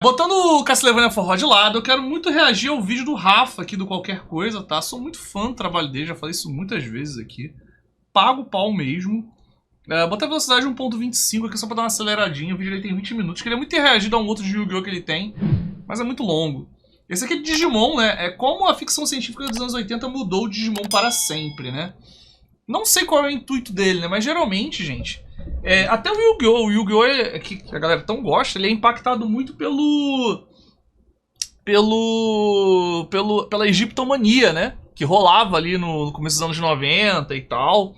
Botando o Castlevania Forró de lado, eu quero muito reagir ao vídeo do Rafa aqui do Qualquer Coisa, tá? Sou muito fã do trabalho dele, já falei isso muitas vezes aqui. Pago o botei a velocidade 1.25 aqui só pra dar uma aceleradinha, o vídeo dele tem 20 minutos. Queria muito ter reagido a um outro de Yu-Gi-Oh! Que ele tem, mas é muito longo. Esse aqui é de Digimon, né? É como a ficção científica dos anos 80 mudou o Digimon para sempre, né? Não sei qual é o intuito dele, né? Mas geralmente, gente... até o Yu-Gi-Oh! Que a galera tão gosta, ele é impactado muito pela egiptomania, né? Que rolava ali no começo dos anos 90 e tal.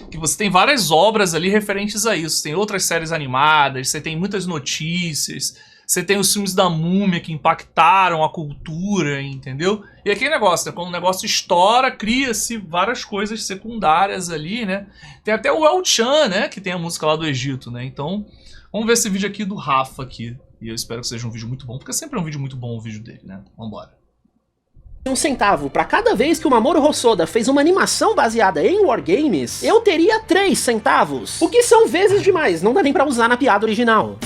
Que você tem várias obras ali referentes a isso. Tem outras séries animadas, você tem muitas notícias, você tem os filmes da Múmia que impactaram a cultura, entendeu? E aquele negócio, né? Quando o negócio estoura, cria-se várias coisas secundárias ali, né? Tem até o El Chan, né? Que tem a música lá do Egito, né? Então, vamos ver esse vídeo aqui do Rafa aqui. E eu espero que seja um vídeo muito bom, porque sempre é um vídeo muito bom o vídeo dele, né? Vambora. Um centavo para cada vez que o Mamoru Hosoda fez uma animação baseada em Wargames, eu teria 3 centavos. O que são vezes demais, não dá nem pra usar na piada original.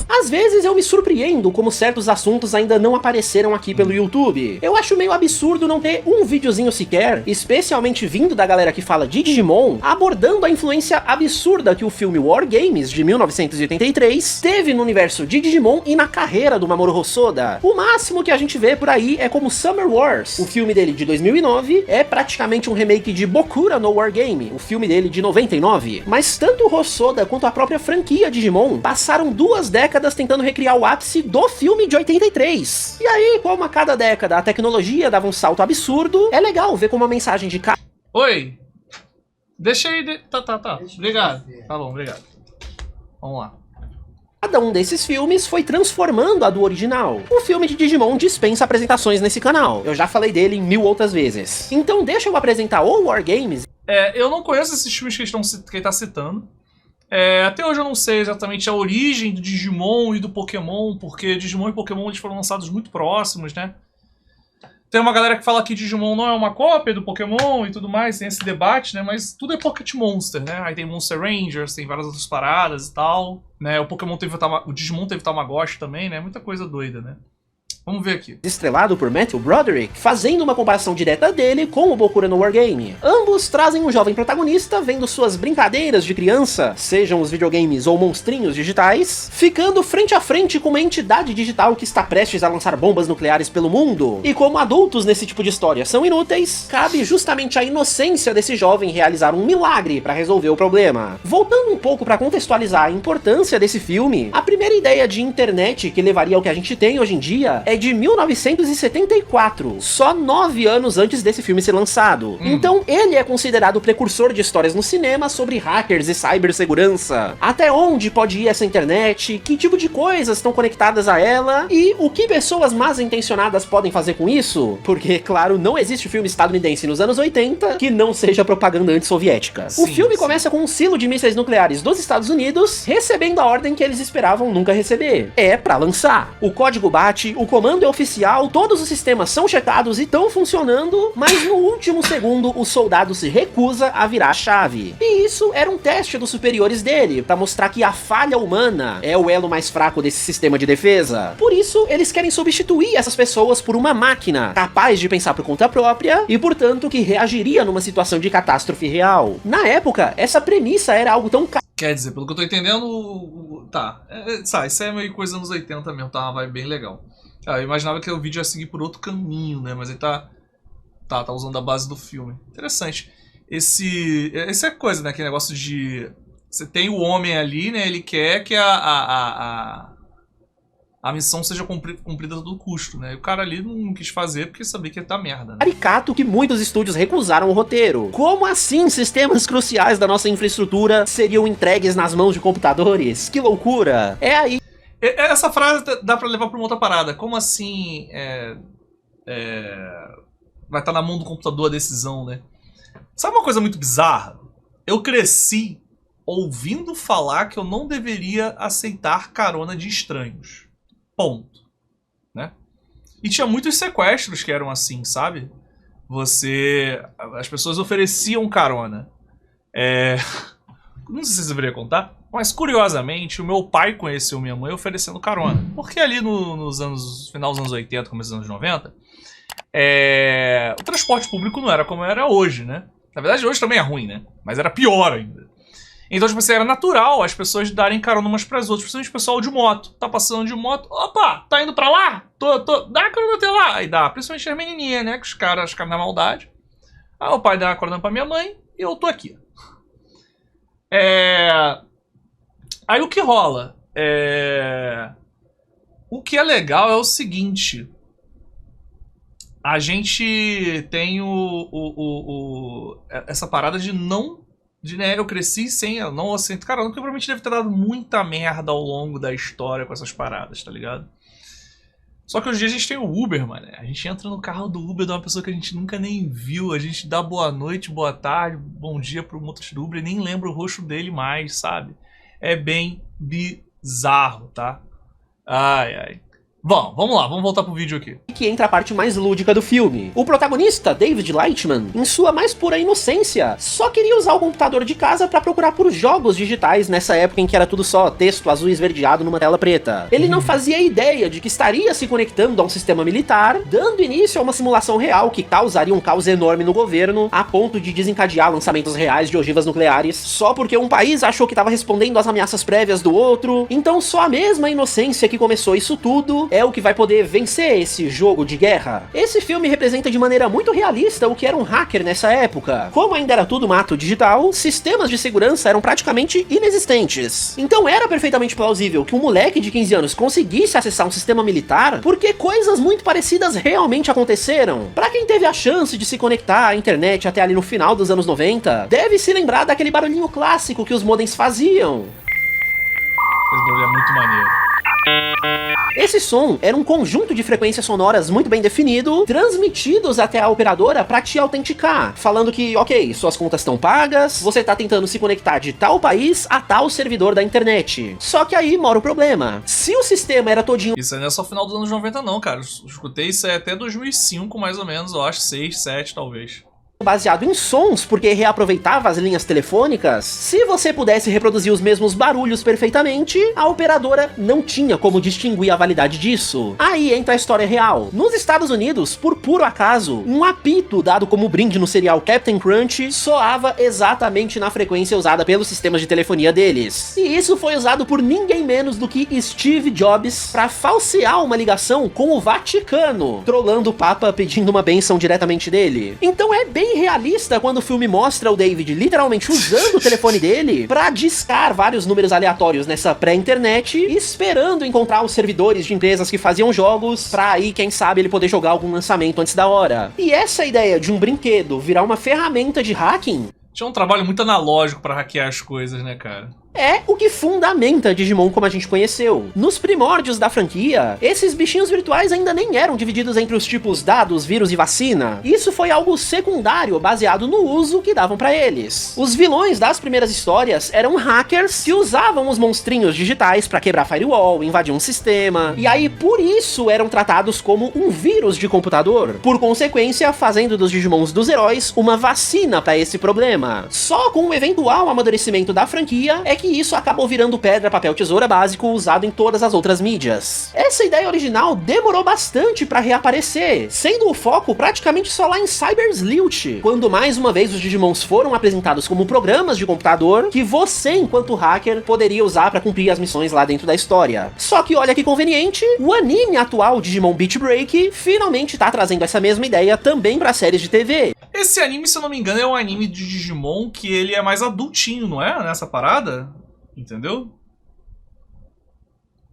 Às vezes eu me surpreendo como certos assuntos ainda não apareceram aqui pelo YouTube. Eu acho meio absurdo não ter um videozinho sequer, especialmente vindo da galera que fala de Digimon, abordando a influência absurda que o filme Wargames, de 1983, teve no universo de Digimon e na carreira do Mamoru Hosoda. O máximo que a gente vê por aí é como Summer Wars, o filme dele de 2009, é praticamente um remake de Bokura no Wargame, o filme dele de 99. Mas tanto o Hosoda quanto a própria franquia Digimon passaram 2 décadas tentando recriar o ápice do filme de 83. E aí, como a cada década a tecnologia dava um salto absurdo, é legal ver como a mensagem de Oi! Deixa aí... Tá. Obrigado. Tá bom, obrigado. Vamos lá. Cada um desses filmes foi transformando a do original. O filme de Digimon dispensa apresentações nesse canal. Eu já falei dele em 1000 outras vezes. Então deixa eu apresentar o Wargames. Eu não conheço esses filmes que ele tá citando. Até hoje eu não sei exatamente a origem do Digimon e do Pokémon, porque Digimon e Pokémon eles foram lançados muito próximos, né? Tem uma galera que fala que Digimon não é uma cópia do Pokémon e tudo mais, tem esse debate, né? Mas tudo é Pocket Monster, né? Aí tem Monster Rangers, tem várias outras paradas e tal, né? O Digimon teve Tamagotchi também, né? Muita coisa doida, né? Vamos ver aqui. Estrelado por Matthew Broderick, fazendo uma comparação direta dele com o Bokura no Wargame. Ambos trazem um jovem protagonista vendo suas brincadeiras de criança, sejam os videogames ou monstrinhos digitais, ficando frente a frente com uma entidade digital que está prestes a lançar bombas nucleares pelo mundo. E como adultos nesse tipo de história são inúteis, cabe justamente à inocência desse jovem realizar um milagre para resolver o problema. Voltando um pouco para contextualizar a importância desse filme, a primeira ideia de internet que levaria ao que a gente tem hoje em dia é de 1974, só 9 anos antes desse filme ser lançado. Então ele é considerado o precursor de histórias no cinema sobre hackers e cibersegurança. Até onde pode ir essa internet, que tipo de coisas estão conectadas a ela, e o que pessoas más intencionadas podem fazer com isso? Porque, claro, não existe filme estadunidense nos anos 80 que não seja propaganda antissoviética. O filme começa com um silo de mísseis nucleares dos Estados Unidos recebendo a ordem que eles esperavam nunca receber. É pra lançar. O código bate, o comando é oficial, todos os sistemas são checados e estão funcionando, mas no último segundo o soldado se recusa a virar a chave. E isso era um teste dos superiores dele, pra mostrar que a falha humana é o elo mais fraco desse sistema de defesa. Por isso, eles querem substituir essas pessoas por uma máquina, capaz de pensar por conta própria e, portanto, que reagiria numa situação de catástrofe real. Na época, essa premissa era algo tão... Quer dizer, pelo que eu tô entendendo, tá, isso é meio coisa dos anos 80 mesmo, tá uma vibe bem legal. Eu imaginava que o vídeo ia seguir por outro caminho, né? Mas ele tá usando a base do filme. Interessante. Essa é a coisa, né? Aquele negócio de... Você tem o homem ali, né? Ele quer que a missão seja cumprida a todo custo, né? E o cara ali não quis fazer porque sabia que ia dar merda, né? Caricato que muitos estúdios recusaram o roteiro. Como assim sistemas cruciais da nossa infraestrutura seriam entregues nas mãos de computadores? Que loucura! É aí... Essa frase dá pra levar pra uma outra parada. Como assim vai estar na mão do computador a decisão, né? Sabe uma coisa muito bizarra? Eu cresci ouvindo falar que eu não deveria aceitar carona de estranhos. Ponto. Né? E tinha muitos sequestros que eram assim, sabe? As pessoas ofereciam carona. Não sei se você deveria contar. Mas, curiosamente, o meu pai conheceu minha mãe oferecendo carona. Porque ali nos anos, final dos anos 80, começo dos anos 90, o transporte público não era como era hoje, né? Na verdade, hoje também é ruim, né? Mas era pior ainda. Então, tipo assim, era natural as pessoas darem carona umas pras outras, principalmente o pessoal de moto. Tá passando de moto, opa, tá indo pra lá? Dá carona até lá. Aí dá, principalmente as menininhas, né? Que os caras na maldade. Aí o pai dá a carona pra minha mãe e eu tô aqui. Aí o que rola? O que é legal é o seguinte. A gente tem essa parada de não... né, eu cresci sem... não assento carona, porque provavelmente deve ter dado muita merda ao longo da história com essas paradas, tá ligado? Só que hoje em dia a gente tem o Uber, mano. A gente entra no carro do Uber de uma pessoa que a gente nunca nem viu. A gente dá boa noite, boa tarde, bom dia pro motorista do Uber e nem lembra o rosto dele mais, sabe? É bem bizarro, tá? Ai, ai. Bom, vamos lá, vamos voltar pro vídeo aqui. Que entra a parte mais lúdica do filme. O protagonista, David Lightman, em sua mais pura inocência, só queria usar o computador de casa pra procurar por jogos digitais nessa época em que era tudo só texto azul esverdeado numa tela preta. Ele não fazia ideia de que estaria se conectando a um sistema militar, dando início a uma simulação real que causaria um caos enorme no governo, a ponto de desencadear lançamentos reais de ogivas nucleares, só porque um país achou que estava respondendo às ameaças prévias do outro. Então só a mesma inocência que começou isso tudo é o que vai poder vencer esse jogo de guerra. Esse filme representa de maneira muito realista o que era um hacker nessa época. Como ainda era tudo mato digital, sistemas de segurança eram praticamente inexistentes. Então era perfeitamente plausível que um moleque de 15 anos conseguisse acessar um sistema militar, porque coisas muito parecidas realmente aconteceram. Pra quem teve a chance de se conectar à internet até ali no final dos anos 90, deve se lembrar daquele barulhinho clássico que os modems faziam. Esse barulho é muito maneiro. Esse som era um conjunto de frequências sonoras muito bem definido, transmitidos até a operadora pra te autenticar, falando que, ok, suas contas estão pagas, você tá tentando se conectar de tal país a tal servidor da internet. Só que aí mora o problema. Se o sistema era todinho... Isso aí não é só final dos anos 90 não, cara. Eu escutei isso aí até 2005, mais ou menos, eu acho, 6, 7 talvez. Baseado em sons, porque reaproveitava as linhas telefônicas, se você pudesse reproduzir os mesmos barulhos perfeitamente, a operadora não tinha como distinguir a validade disso. Aí entra a história real. Nos Estados Unidos, por puro acaso, um apito dado como brinde no serial Captain Crunch soava exatamente na frequência usada pelos sistemas de telefonia deles. E isso foi usado por ninguém menos do que Steve Jobs para falsear uma ligação com o Vaticano, trollando o Papa pedindo uma bênção diretamente dele. Então é bem realista quando o filme mostra o David literalmente usando o telefone dele pra discar vários números aleatórios nessa pré-internet, esperando encontrar os servidores de empresas que faziam jogos, pra aí, quem sabe, ele poder jogar algum lançamento antes da hora. E essa ideia de um brinquedo virar uma ferramenta de hacking... Tinha um trabalho muito analógico pra hackear as coisas, né, cara? É o que fundamenta Digimon como a gente conheceu. Nos primórdios da franquia, esses bichinhos virtuais ainda nem eram divididos entre os tipos dados, vírus e vacina. Isso foi algo secundário, baseado no uso que davam pra eles. Os vilões das primeiras histórias eram hackers que usavam os monstrinhos digitais pra quebrar firewall, invadir um sistema, e aí por isso eram tratados como um vírus de computador, por consequência fazendo dos Digimons dos heróis uma vacina pra esse problema. Só com o eventual amadurecimento da franquia é que isso acabou virando pedra, papel, tesoura básico usado em todas as outras mídias. Essa ideia original demorou bastante pra reaparecer, sendo o foco praticamente só lá em Cyber Sleuth, quando mais uma vez os Digimons foram apresentados como programas de computador que você, enquanto hacker, poderia usar pra cumprir as missões lá dentro da história. Só que olha que conveniente, o anime atual Digimon Beat Break finalmente tá trazendo essa mesma ideia também pra séries de TV. Esse anime, se eu não me engano, é um anime de Digimon que ele é mais adultinho, não é? Nessa parada? Entendeu?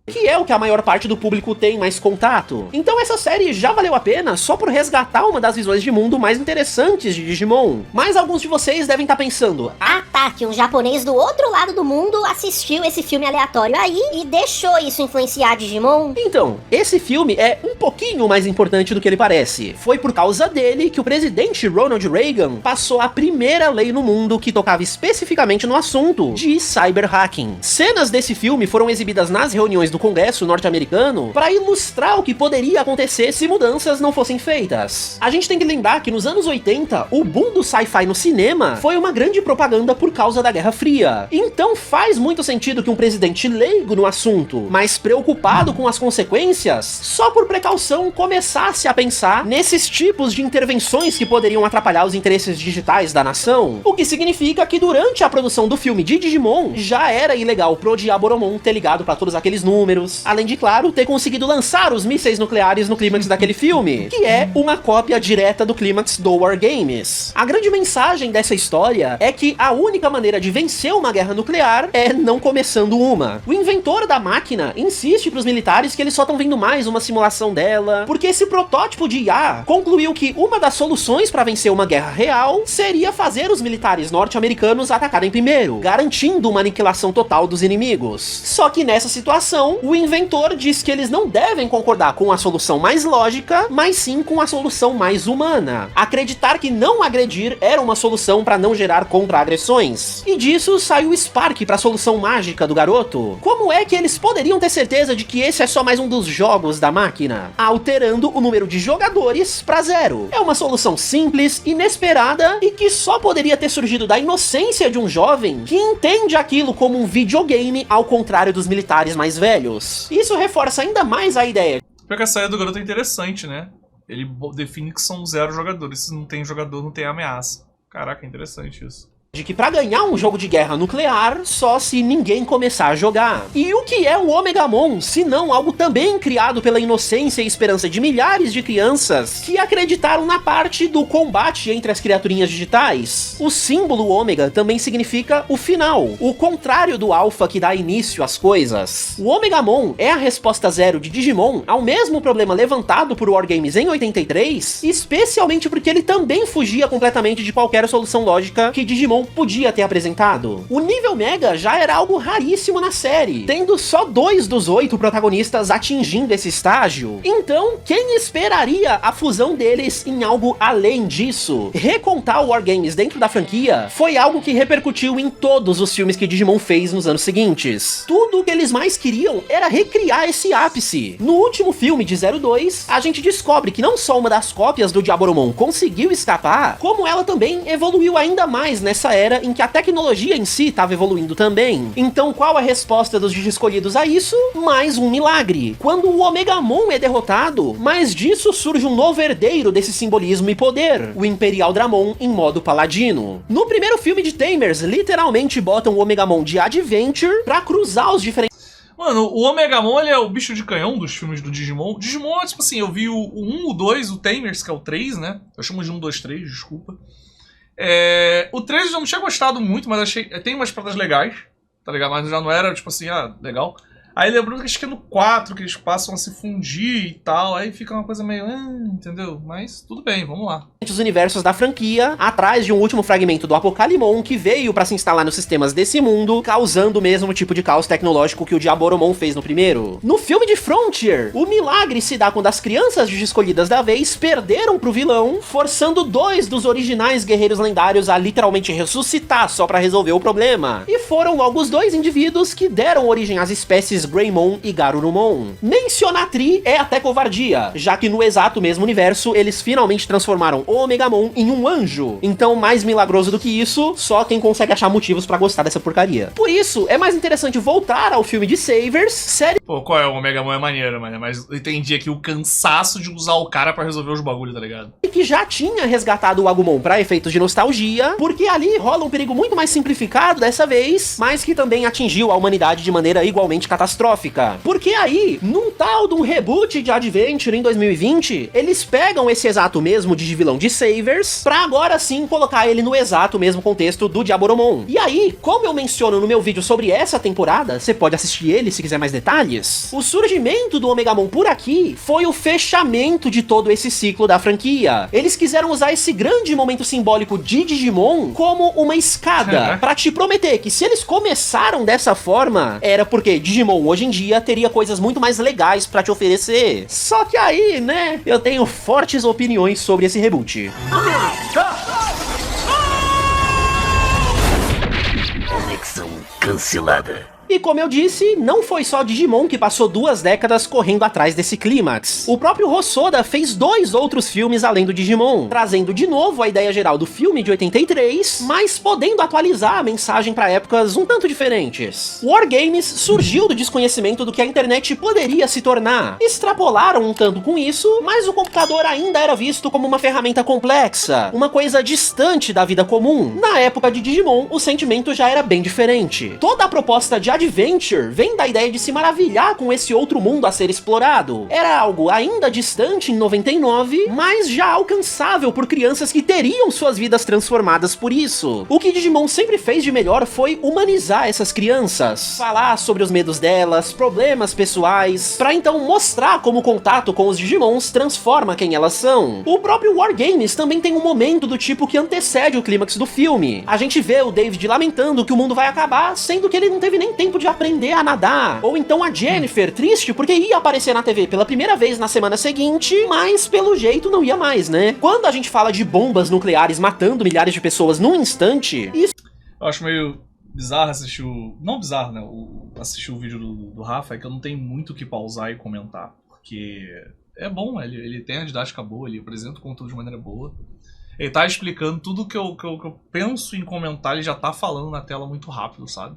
Que é o que a maior parte do público tem mais contato. Então essa série já valeu a pena só por resgatar uma das visões de mundo mais interessantes de Digimon. Mas alguns de vocês devem estar pensando: ah tá, que um japonês do outro lado do mundo assistiu esse filme aleatório aí e deixou isso influenciar Digimon? Então, esse filme é um pouquinho mais importante do que ele parece. Foi por causa dele que o presidente Ronald Reagan passou a primeira lei no mundo que tocava especificamente no assunto de cyberhacking. Cenas desse filme foram exibidas nas reuniões do do Congresso norte-americano para ilustrar o que poderia acontecer se mudanças não fossem feitas. A gente tem que lembrar que nos anos 80, o boom do sci-fi no cinema foi uma grande propaganda por causa da Guerra Fria. Então faz muito sentido que um presidente leigo no assunto, mas preocupado com as consequências, só por precaução começasse a pensar nesses tipos de intervenções que poderiam atrapalhar os interesses digitais da nação. O que significa que durante a produção do filme de Digimon, já era ilegal pro Diaboromon ter ligado pra todos aqueles números, além de, claro, ter conseguido lançar os mísseis nucleares no clímax daquele filme, que é uma cópia direta do clímax do Wargames. A grande mensagem dessa história é que a única maneira de vencer uma guerra nuclear é não começando uma. O inventor da máquina insiste pros militares que eles só estão vendo mais uma simulação dela, porque esse protótipo de IA concluiu que uma das soluções para vencer uma guerra real seria fazer os militares norte-americanos atacarem primeiro, garantindo uma aniquilação total dos inimigos. Só que nessa situação, o inventor diz que eles não devem concordar com a solução mais lógica, mas sim com a solução mais humana. Acreditar que não agredir era uma solução para não gerar contra-agressões. E disso sai o Spark para a solução mágica do garoto. Como é que eles poderiam ter certeza de que esse é só mais um dos jogos da máquina? Alterando o número de jogadores para 0. É uma solução simples, inesperada e que só poderia ter surgido da inocência de um jovem que entende aquilo como um videogame, ao contrário dos militares mais velhos. Isso reforça ainda mais a ideia. Porque a saída do garoto é interessante, né? Ele define que são 0 jogadores. Se não tem jogador, não tem ameaça. Caraca, é interessante isso. De que pra ganhar um jogo de guerra nuclear, só se ninguém começar a jogar. E o que é o Omegamon, se não algo também criado pela inocência e esperança de milhares de crianças que acreditaram na parte do combate entre as criaturinhas digitais? O símbolo ômega também significa o final, o contrário do alfa que dá início às coisas. O Omegamon é a resposta 0 de Digimon ao mesmo problema levantado por Wargames em 83, especialmente porque ele também fugia completamente de qualquer solução lógica que Digimon podia ter apresentado. O nível Mega já era algo raríssimo na série, tendo só 2 dos 8 protagonistas atingindo esse estágio. Então, quem esperaria a fusão deles em algo além disso? Recontar o Wargames dentro da franquia foi algo que repercutiu em todos os filmes que Digimon fez nos anos seguintes. Tudo o que eles mais queriam era recriar esse ápice. No último filme de 02, a gente descobre que não só uma das cópias do Diaboromon conseguiu escapar, como ela também evoluiu ainda mais nessa era em que a tecnologia em si estava evoluindo também. Então qual a resposta dos escolhidos a isso? Mais um milagre. Quando o Omegamon é derrotado, mais disso surge um novo herdeiro desse simbolismo e poder, o Imperial Dramon em modo paladino. No primeiro filme de Tamers, literalmente botam o Omegamon de Adventure pra cruzar os diferentes... Mano, o Omegamon, ele é o bicho de canhão dos filmes do Digimon. Digimon, tipo assim, eu vi o 1, o 2, o Tamers, que é o 3, né? Eu chamo de 1, 2, 3, desculpa. O 3 eu não tinha gostado muito, mas achei. Tem umas paradas legais, tá ligado? Mas já não era, tipo assim, legal. Aí lembrando que acho que é no 4 que eles passam a se fundir e tal, aí fica uma coisa meio, entendeu? Mas tudo bem, vamos lá. Os universos da franquia, atrás de um último fragmento do Apocalimon que veio pra se instalar nos sistemas desse mundo, causando o mesmo tipo de caos tecnológico que o Diaboromon fez no primeiro. No filme de Frontier, o milagre se dá quando as crianças escolhidas da vez perderam pro vilão, forçando 2 dos originais guerreiros lendários a literalmente ressuscitar só pra resolver o problema. E foram logo os 2 indivíduos que deram origem às espécies Greymon e Garurumon. Mencionar Tri é até covardia, já que no exato mesmo universo, eles finalmente transformaram o Omegamon em um anjo. Então, mais milagroso do que isso, só quem consegue achar motivos pra gostar dessa porcaria. Por isso, é mais interessante voltar ao filme de Savers, série... Pô, qual é? O Omegamon é maneiro, mano, mas eu entendi aqui o cansaço de usar o cara pra resolver os bagulhos, tá ligado? Que já tinha resgatado o Agumon pra efeitos de nostalgia, porque ali rola um perigo muito mais simplificado dessa vez, mas que também atingiu a humanidade de maneira igualmente catastrófica. Porque aí, num tal de um reboot de Adventure em 2020, eles pegam esse exato mesmo de vilão de Savers, pra agora sim colocar ele no exato mesmo contexto do Diaboromon. E aí, como eu menciono no meu vídeo sobre essa temporada, você pode assistir ele se quiser mais detalhes, o surgimento do Omegamon por aqui foi o fechamento de todo esse ciclo da franquia. Eles quiseram usar esse grande momento simbólico de Digimon como uma escada, pra te prometer que se eles começaram dessa forma, era porque Digimon hoje em dia teria coisas muito mais legais pra te oferecer. Só que aí, né, eu tenho fortes opiniões sobre esse reboot. Conexão cancelada. E como eu disse, não foi só Digimon que passou 2 décadas correndo atrás desse clímax. O próprio Hosoda fez 2 outros filmes além do Digimon, trazendo de novo a ideia geral do filme de 83, mas podendo atualizar a mensagem para épocas um tanto diferentes. Wargames surgiu do desconhecimento do que a internet poderia se tornar. Extrapolaram um tanto com isso, mas o computador ainda era visto como uma ferramenta complexa, uma coisa distante da vida comum. Na época de Digimon, o sentimento já era bem diferente. Toda a proposta de adventure vem da ideia de se maravilhar com esse outro mundo a ser explorado. Era algo ainda distante em 99, mas já alcançável por crianças que teriam suas vidas transformadas por isso. O que Digimon sempre fez de melhor foi humanizar essas crianças, falar sobre os medos delas, problemas pessoais, pra então mostrar como o contato com os Digimons transforma quem elas são. O próprio Wargames também tem um momento do tipo que antecede o clímax do filme. A gente vê o David lamentando que o mundo vai acabar, sendo que ele não teve nem tempo de aprender a nadar. Ou então a Jennifer, triste porque ia aparecer na TV pela primeira vez na semana seguinte, mas pelo jeito não ia mais, né? Quando a gente fala de bombas nucleares matando milhares de pessoas num instante, isso... Eu acho meio bizarro assistir o... Não bizarro, né? Assistir o vídeo do Rafa, é que eu não tenho muito o que pausar e comentar. Porque é bom, ele tem a didática boa, ele apresenta o conteúdo de maneira boa. Ele tá explicando tudo que eu penso em comentar, ele já tá falando na tela muito rápido, sabe?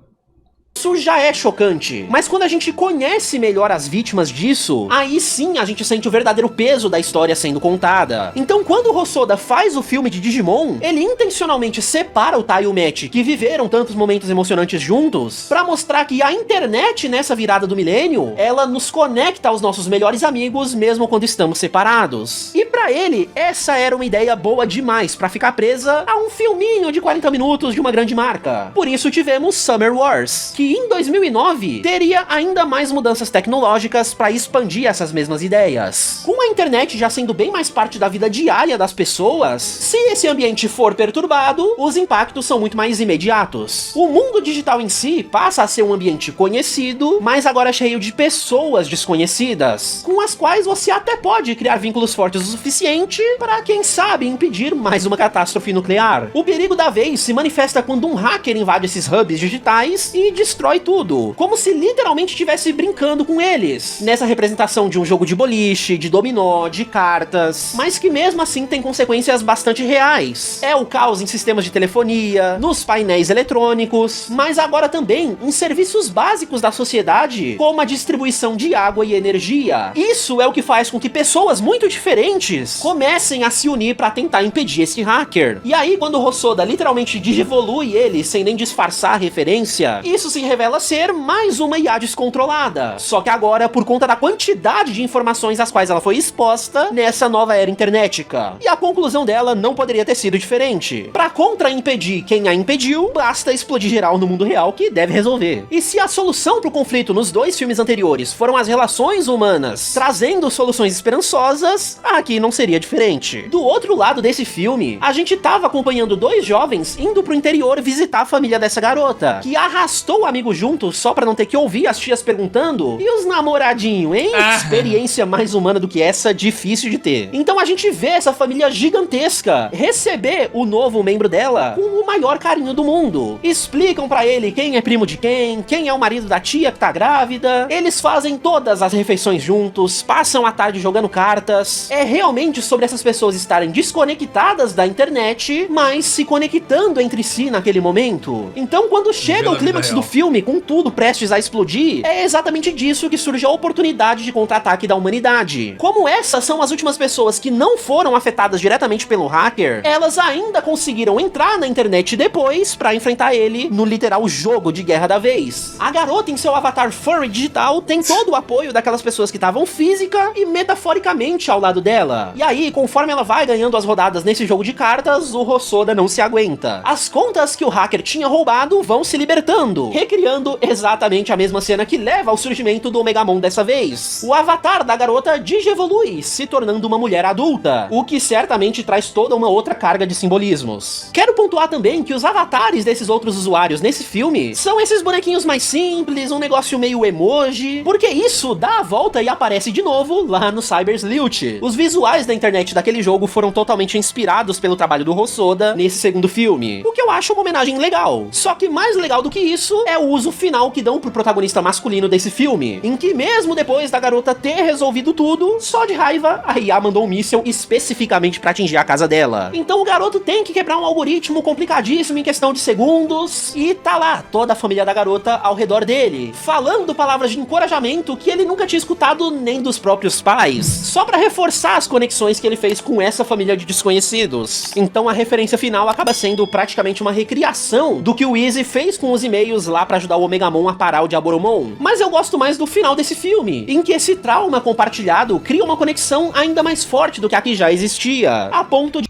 Isso já é chocante, mas quando a gente conhece melhor as vítimas disso, aí sim a gente sente o verdadeiro peso da história sendo contada. Então quando o Hosoda faz o filme de Digimon, ele intencionalmente separa o Tai e o Matt, que viveram tantos momentos emocionantes juntos, pra mostrar que a internet nessa virada do milênio, ela nos conecta aos nossos melhores amigos mesmo quando estamos separados. E pra ele, essa era uma ideia boa demais pra ficar presa a um filminho de 40 minutos de uma grande marca. Por isso tivemos Summer Wars, que em 2009 teria ainda mais mudanças tecnológicas para expandir essas mesmas ideias. Com a internet já sendo bem mais parte da vida diária das pessoas, se esse ambiente for perturbado, os impactos são muito mais imediatos. O mundo digital em si passa a ser um ambiente conhecido, mas agora cheio de pessoas desconhecidas, com as quais você até pode criar vínculos fortes o suficiente para, quem sabe, impedir mais uma catástrofe nuclear. O perigo da vez se manifesta quando um hacker invade esses hubs digitais e destrói tudo, como se literalmente estivesse brincando com eles, nessa representação de um jogo de boliche, de dominó, de cartas, mas que mesmo assim tem consequências bastante reais. É o caos em sistemas de telefonia, nos painéis eletrônicos, mas agora também em serviços básicos da sociedade, como a distribuição de água e energia. Isso é o que faz com que pessoas muito diferentes comecem a se unir para tentar impedir esse hacker. E aí, quando o Hosoda literalmente digivolui ele sem nem disfarçar a referência, isso se revela ser mais uma IA descontrolada. Só que agora, por conta da quantidade de informações às quais ela foi exposta nessa nova era internética. E a conclusão dela não poderia ter sido diferente. Pra contra-impedir quem a impediu, basta explodir geral no mundo real, que deve resolver. E se a solução pro conflito nos 2 filmes anteriores foram as relações humanas trazendo soluções esperançosas, aqui não seria diferente. Do outro lado desse filme, a gente tava acompanhando 2 jovens indo pro interior visitar a família dessa garota, que arrastou o amigo junto só pra não ter que ouvir as tias perguntando: e os namoradinhos, hein? Experiência mais humana do que essa, difícil de ter. Então a gente vê essa família gigantesca receber o novo membro dela com o maior carinho do mundo. Explicam pra ele quem é primo de quem é o marido da tia que tá grávida. Eles fazem todas as refeições juntos, passam a tarde jogando cartas. É realmente sobre essas pessoas estarem desconectadas da internet, mas se conectando entre si naquele momento. Então quando chega o clímax do filme, com tudo prestes a explodir, é exatamente disso que surge a oportunidade de contra-ataque da humanidade. Como essas são as últimas pessoas que não foram afetadas diretamente pelo hacker, elas ainda conseguiram entrar na internet depois pra enfrentar ele no literal jogo de guerra da vez. A garota em seu avatar furry digital tem todo o apoio daquelas pessoas que estavam física e metaforicamente ao lado dela. E aí, conforme ela vai ganhando as rodadas nesse jogo de cartas, o Hosoda não se aguenta. As contas que o hacker tinha roubado vão se libertando, recriando exatamente a mesma cena que leva ao surgimento do Omegamon dessa vez. O avatar da garota digievolui, se tornando uma mulher adulta, o que certamente traz toda uma outra carga de simbolismos. Quero pontuar também que os avatares desses outros usuários nesse filme são esses bonequinhos mais simples, um negócio meio emoji, porque isso dá a volta e aparece de novo lá no Cyber Sleuth. Os visuais visuais da internet daquele jogo foram totalmente inspirados pelo trabalho do Hosoda nesse segundo filme, o que eu acho uma homenagem legal. Só que mais legal do que isso é o uso final que dão pro protagonista masculino desse filme, em que mesmo depois da garota ter resolvido tudo, só de raiva, a Ria mandou um míssil especificamente pra atingir a casa dela. Então o garoto tem que quebrar um algoritmo complicadíssimo em questão de segundos, e tá lá toda a família da garota ao redor dele, falando palavras de encorajamento que ele nunca tinha escutado nem dos próprios pais, só pra reforçar as conexões que ele fez com essa família de desconhecidos. Então a referência final acaba sendo praticamente uma recriação do que o Easy fez com os e-mails lá pra ajudar o Omegamon a parar o Diaboromon. Mas eu gosto mais do final desse filme, em que esse trauma compartilhado cria uma conexão ainda mais forte do que a que já existia, a ponto de...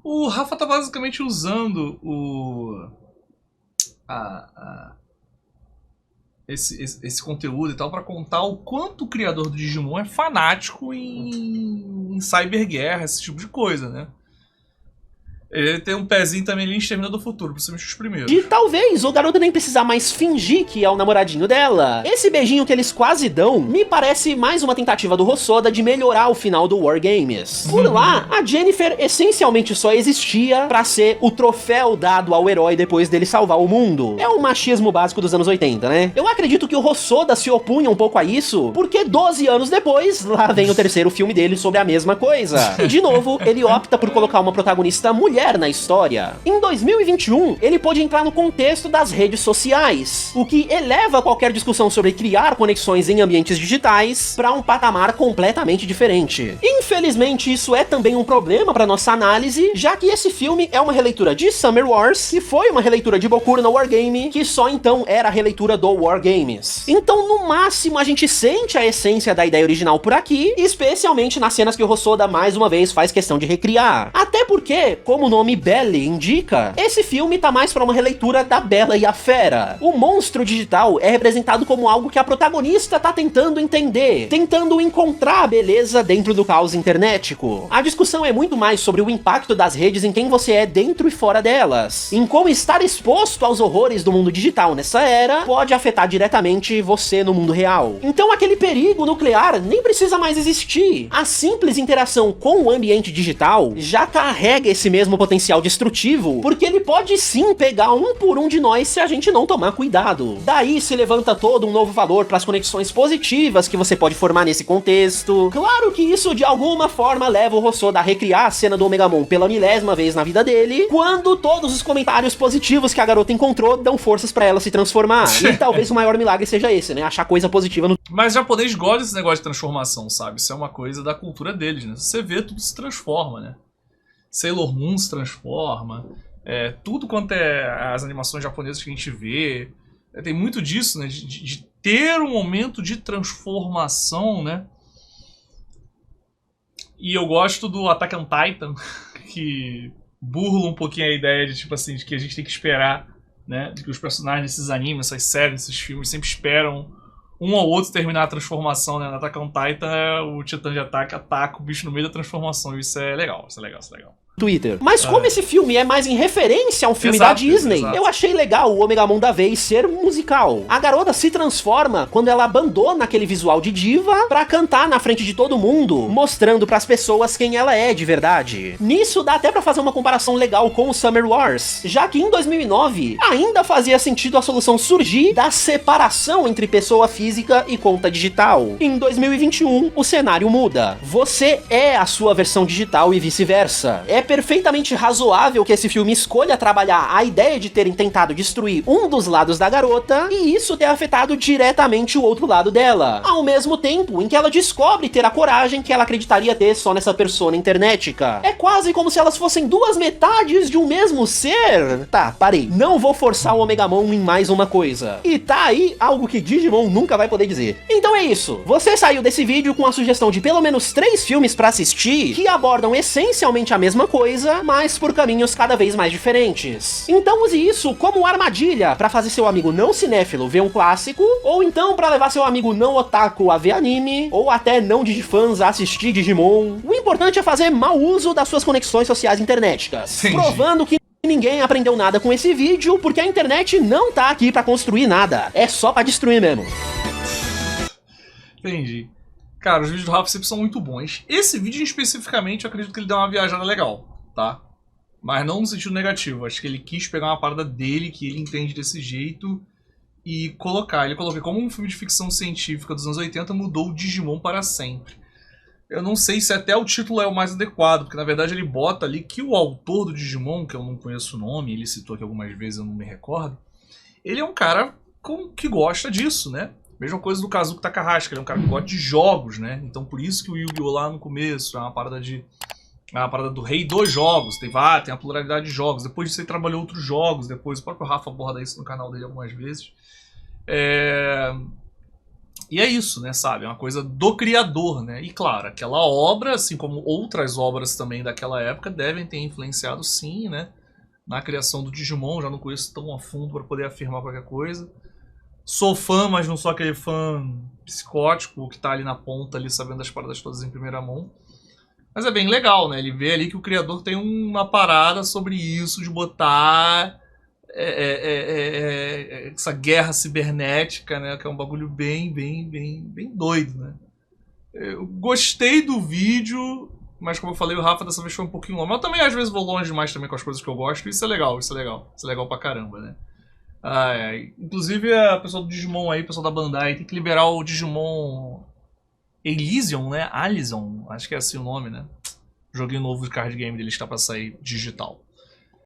O Rafa tá basicamente usando esse conteúdo e tal pra contar o quanto o criador do Digimon é fanático em cyberguerra, esse tipo de coisa, né? Ele tem um pezinho também ali em Exterminador do Futuro, principalmente os primeiros. De talvez o garoto nem precisar mais fingir que é o namoradinho dela. Esse beijinho que eles quase dão me parece mais uma tentativa do Hosoda de melhorar o final do War Games. Por lá, a Jennifer essencialmente só existia pra ser o troféu dado ao herói depois dele salvar o mundo. É o machismo básico dos anos 80, né? Eu acredito que o Hosoda se opunha um pouco a isso, porque 12 anos depois, lá vem o terceiro filme dele sobre a mesma coisa. E de novo, ele opta por colocar uma protagonista mulher na história. Em 2021, ele pôde entrar no contexto das redes sociais, o que eleva qualquer discussão sobre criar conexões em ambientes digitais para um patamar completamente diferente. Infelizmente, isso é também um problema para nossa análise, já que esse filme é uma releitura de Summer Wars, que foi uma releitura de Bokura no Wargame, que só então era a releitura do Wargames. Então, no máximo, a gente sente a essência da ideia original por aqui, especialmente nas cenas que o Hosoda mais uma vez faz questão de recriar. Até porque, como o nome Belly indica, esse filme tá mais pra uma releitura da Bela e a Fera. O monstro digital é representado como algo que a protagonista tá tentando entender, tentando encontrar a beleza dentro do caos internetico. A discussão é muito mais sobre o impacto das redes em quem você é dentro e fora delas, em como estar exposto aos horrores do mundo digital nessa era pode afetar diretamente você no mundo real. Então aquele perigo nuclear nem precisa mais existir. A simples interação com o ambiente digital já carrega esse mesmo potencial destrutivo, porque ele pode sim pegar um por um de nós se a gente não tomar cuidado. Daí se levanta todo um novo valor para as conexões positivas que você pode formar nesse contexto. Claro que isso de alguma forma leva o Hosoda a recriar a cena do Omegamon pela 1000ª vez na vida dele, quando todos os comentários positivos que a garota encontrou dão forças para ela se transformar. E talvez o maior milagre seja esse, né? Achar coisa positiva no... Mas o japonês gosta desse negócio de transformação, sabe? Isso é uma coisa da cultura deles, né? Você vê, tudo se transforma, né? Sailor Moon se transforma, tudo quanto é as animações japonesas que a gente vê, tem muito disso, né, de ter um momento de transformação, né, e eu gosto do Attack on Titan, que burla um pouquinho a ideia de, tipo assim, de que a gente tem que esperar, né, de que os personagens desses animes, essas séries, esses filmes sempre esperam um ou outro terminar a transformação, né, no Attack on Titan, o titã de ataque ataca o bicho no meio da transformação, e isso é legal, isso é legal. Twitter. Mas como esse filme é mais em referência a um filme da Disney, eu achei legal o Omegamon da vez ser musical. A garota se transforma quando ela abandona aquele visual de diva pra cantar na frente de todo mundo, mostrando pras pessoas quem ela é de verdade. Nisso dá até pra fazer uma comparação legal com o Summer Wars, já que em 2009 ainda fazia sentido a solução surgir da separação entre pessoa física e conta digital. Em 2021 o cenário muda. Você é a sua versão digital e vice-versa. É perfeitamente razoável que esse filme escolha trabalhar a ideia de terem tentado destruir um dos lados da garota e isso ter afetado diretamente o outro lado dela, ao mesmo tempo em que ela descobre ter a coragem que ela acreditaria ter só nessa persona internética. É quase como se elas fossem duas metades de um mesmo ser. Tá, parei. Não vou forçar o Omegamon em mais uma coisa. E tá aí algo que Digimon nunca vai poder dizer. Então é isso. Você saiu desse vídeo com a sugestão de pelo menos 3 filmes pra assistir que abordam essencialmente a mesma coisa, mas por caminhos cada vez mais diferentes. Então use isso como armadilha pra fazer seu amigo não cinéfilo ver um clássico, ou então pra levar seu amigo não otaku a ver anime, ou até não digifãs a assistir Digimon. O importante é fazer mau uso das suas conexões sociais internéticas, provando que ninguém aprendeu nada com esse vídeo, porque a internet não tá aqui pra construir nada, é só pra destruir mesmo. Entendi. Cara, os vídeos do Rafa sempre são muito bons. Esse vídeo especificamente, eu acredito que ele deu uma viajada legal, tá? Mas não no sentido negativo. Acho que ele quis pegar uma parada dele, que ele entende desse jeito, e colocar. Ele colocou como um filme de ficção científica dos anos 80 mudou o Digimon para sempre. Eu não sei se até o título é o mais adequado, porque na verdade ele bota ali que o autor do Digimon, que eu não conheço o nome, ele citou aqui algumas vezes, eu não me recordo, ele é um cara que gosta disso, né? Mesma coisa do Kazuki Takahashi, que ele é um cara que gosta de jogos, né? Então por isso que o Yu-Gi-Oh! Lá no começo é uma parada do rei dos jogos, tem a pluralidade de jogos. Depois disso ele trabalhou outros jogos, depois o próprio Rafa aborda isso no canal dele algumas vezes. E é isso, né, sabe? É uma coisa do criador, né? E claro, aquela obra, assim como outras obras também daquela época, devem ter influenciado sim, né? Na criação do Digimon, já não conheço tão a fundo para poder afirmar qualquer coisa. Sou fã, mas não sou aquele fã psicótico que tá ali na ponta, ali sabendo das paradas todas em primeira mão. Mas é bem legal, né? Ele vê ali que o criador tem uma parada sobre isso, de botar essa guerra cibernética, né? Que é um bagulho bem doido, né? Eu gostei do vídeo, mas como eu falei, o Rafa dessa vez foi um pouquinho longe. Mas eu também às vezes vou longe demais também com as coisas que eu gosto. Isso é legal, isso é legal. Isso é legal pra caramba, né? Inclusive a pessoa do Digimon aí, o pessoal da Bandai, tem que liberar o Digimon Elysium, né? Alison, acho que é assim o nome, né? Joguinho novo de card game dele está pra sair digital.